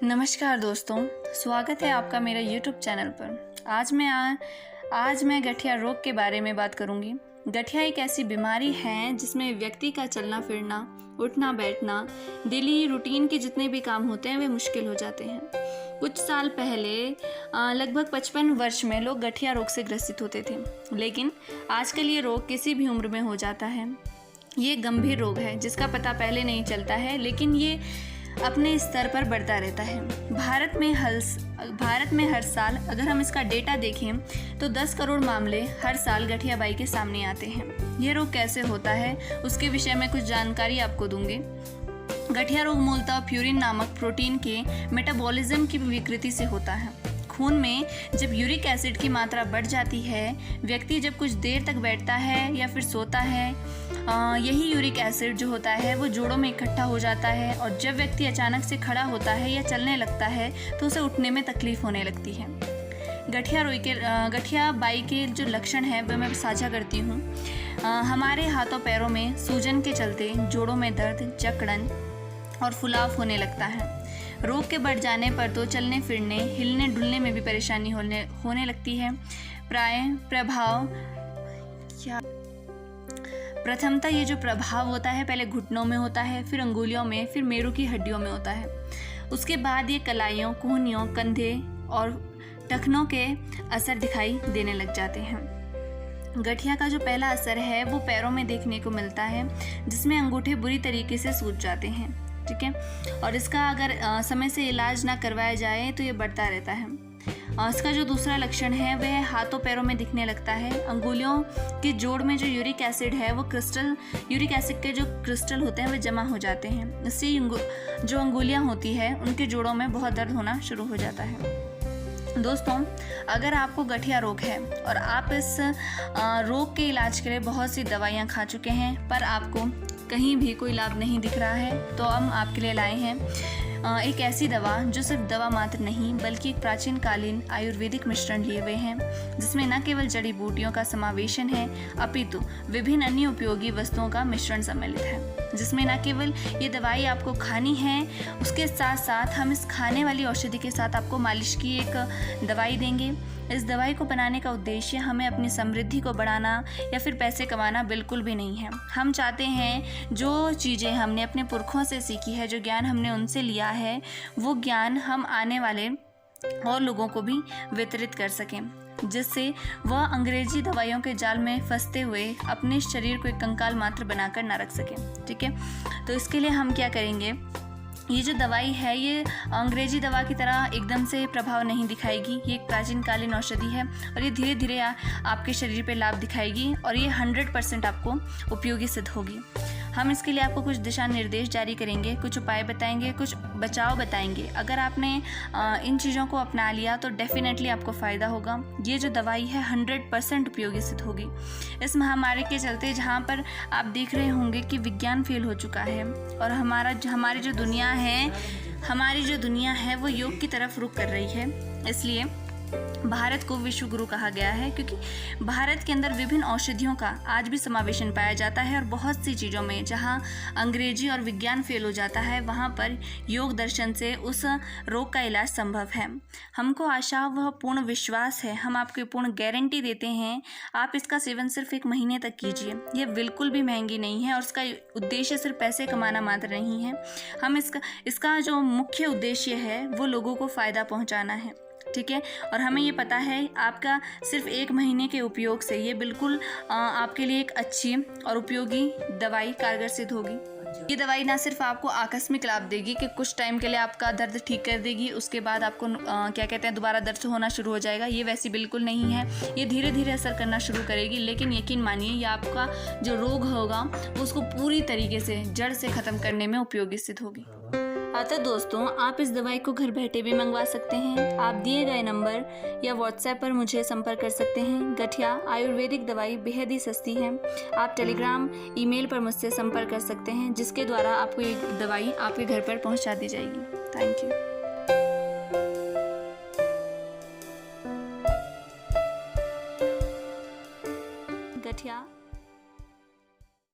नमस्कार दोस्तों, स्वागत है आपका मेरा YouTube चैनल पर। आज मैं गठिया रोग के बारे में बात करूंगी। गठिया एक ऐसी बीमारी है जिसमें व्यक्ति का चलना फिरना, उठना बैठना, डेली रूटीन के जितने भी काम होते हैं वे मुश्किल हो जाते हैं। कुछ साल पहले लगभग 55 वर्ष में लोग गठिया रोग से ग्रसित होते थे, लेकिन आजकल ये रोग किसी भी उम्र में हो जाता है। ये गंभीर रोग है जिसका पता पहले नहीं चलता है, लेकिन ये अपने स्तर पर बढ़ता रहता है। भारत में हर साल अगर हम इसका डेटा देखें तो 10 करोड़ मामले हर साल गठियाबाई के सामने आते हैं। ये रोग कैसे होता है उसके विषय में कुछ जानकारी आपको दूंगी। गठिया रोग मूलतः प्यूरिन नामक प्रोटीन के मेटाबॉलिज्म की विकृति से होता है। खून में जब यूरिक एसिड की मात्रा बढ़ जाती है, व्यक्ति जब कुछ देर तक बैठता है या फिर सोता है, यही यूरिक एसिड जो होता है वो जोड़ों में इकट्ठा हो जाता है और जब व्यक्ति अचानक से खड़ा होता है या चलने लगता है तो उसे उठने में तकलीफ होने लगती है। गठियाबाई के जो लक्षण है वह मैं साझा करती हूँ। हमारे हाथों पैरों में सूजन के चलते जोड़ों में दर्द, जकड़न और फुलाव होने लगता है। रोग के बढ़ जाने पर तो चलने फिरने, हिलने डुलने में भी परेशानी होने लगती है। प्रथमतः ये जो प्रभाव होता है पहले घुटनों में होता है, फिर अंगुलियों में, फिर मेरू की हड्डियों में होता है। उसके बाद ये कलाइयों, कोहनियों, कंधे और टखनों के असर दिखाई देने लग जाते हैं। गठिया का जो पहला असर है वो पैरों में देखने को मिलता है, जिसमें अंगूठे बुरी तरीके से सूज जाते हैं। ठीक है, और इसका अगर समय से इलाज ना करवाया जाए तो ये बढ़ता रहता है। इसका जो दूसरा लक्षण है वह हाथों पैरों में दिखने लगता है। अंगुलियों के जोड़ में जो यूरिक एसिड है वो यूरिक एसिड के जो क्रिस्टल होते हैं वे जमा हो जाते हैं। इससे जो अंगुलियां होती है उनके जोड़ों में बहुत दर्द होना शुरू हो जाता है। दोस्तों, अगर आपको गठिया रोग है और आप इस रोग के इलाज के लिए बहुत सी दवाइयाँ खा चुके हैं पर आपको कहीं भी कोई लाभ नहीं दिख रहा है, तो हम आपके लिए लाए हैं एक ऐसी दवा जो सिर्फ दवा मात्र नहीं बल्कि एक प्राचीन कालीन आयुर्वेदिक मिश्रण लिए हुए हैं, जिसमें न केवल जड़ी बूटियों का समावेशन है अपितु विभिन्न अन्य उपयोगी वस्तुओं का मिश्रण सम्मिलित है। जिसमें न केवल ये दवाई आपको खानी है, उसके साथ साथ हम इस खाने वाली औषधि के साथ आपको मालिश की एक दवाई देंगे। इस दवाई को बनाने का उद्देश्य हमें अपनी समृद्धि को बढ़ाना या फिर पैसे कमाना बिल्कुल भी नहीं है। हम चाहते हैं जो चीज़ें हमने अपने पुरखों से सीखी है, जो ज्ञान हमने उनसे लिया है, वो ज्ञान हम आने वाले और लोगों को भी वितरित कर सकें, जिससे वह अंग्रेजी दवाइयों के जाल में फंसते हुए अपने शरीर को एक कंकाल मात्र बनाकर ना रख सकें। ठीक है, तो इसके लिए हम क्या करेंगे, ये जो दवाई है ये अंग्रेजी दवा की तरह एकदम से प्रभाव नहीं दिखाएगी। ये एक प्राचीन कालीन औषधि है और ये धीरे धीरे आपके शरीर पे लाभ दिखाएगी और ये 100% आपको उपयोगी सिद्ध होगी। हम इसके लिए आपको कुछ दिशा निर्देश जारी करेंगे, कुछ उपाय बताएंगे, कुछ बचाव बताएंगे। अगर आपने इन चीज़ों को अपना लिया तो डेफिनेटली आपको फ़ायदा होगा। ये जो दवाई है 100% उपयोगी सिद्ध होगी। इस महामारी के चलते जहाँ पर आप देख रहे होंगे कि विज्ञान फेल हो चुका है और हमारी जो दुनिया है वो योग की तरफ रुख कर रही है, इसलिए भारत को विश्व गुरु कहा गया है, क्योंकि भारत के अंदर विभिन्न औषधियों का आज भी समावेशन पाया जाता है और बहुत सी चीज़ों में जहां अंग्रेजी और विज्ञान फेल हो जाता है वहां पर योग दर्शन से उस रोग का इलाज संभव है। हमको आशा व पूर्ण विश्वास है, हम आपको पूर्ण गारंटी देते हैं, आप इसका सेवन सिर्फ 1 महीने तक कीजिए। यह बिल्कुल भी महंगी नहीं है और इसका उद्देश्य सिर्फ पैसे कमाना मात्र नहीं है। हम इसका जो मुख्य उद्देश्य है वो लोगों को फ़ायदा पहुँचाना है। ठीक है, और हमें ये पता है आपका सिर्फ 1 महीने के उपयोग से ये बिल्कुल आपके लिए एक अच्छी और उपयोगी दवाई कारगर सिद्ध होगी। ये दवाई ना सिर्फ आपको आकस्मिक लाभ देगी कि कुछ टाइम के लिए आपका दर्द ठीक कर देगी, उसके बाद आपको दोबारा दर्द होना शुरू हो जाएगा, ये वैसी बिल्कुल नहीं है। ये धीरे धीरे असर करना शुरू करेगी, लेकिन यकीन मानिए ये आपका जो रोग होगा उसको पूरी तरीके से जड़ से ख़त्म करने में उपयोगी सिद्ध होगी। अतः दोस्तों, आप इस दवाई को घर बैठे भी मंगवा सकते हैं। आप दिए गए नंबर या व्हाट्सएप पर मुझे संपर्क कर सकते हैं। गठिया आयुर्वेदिक दवाई बेहद ही सस्ती है। आप टेलीग्राम, ईमेल पर मुझसे संपर्क कर सकते हैं, जिसके द्वारा आपको ये दवाई आपके घर पर पहुंचा दी जाएगी। Thank you.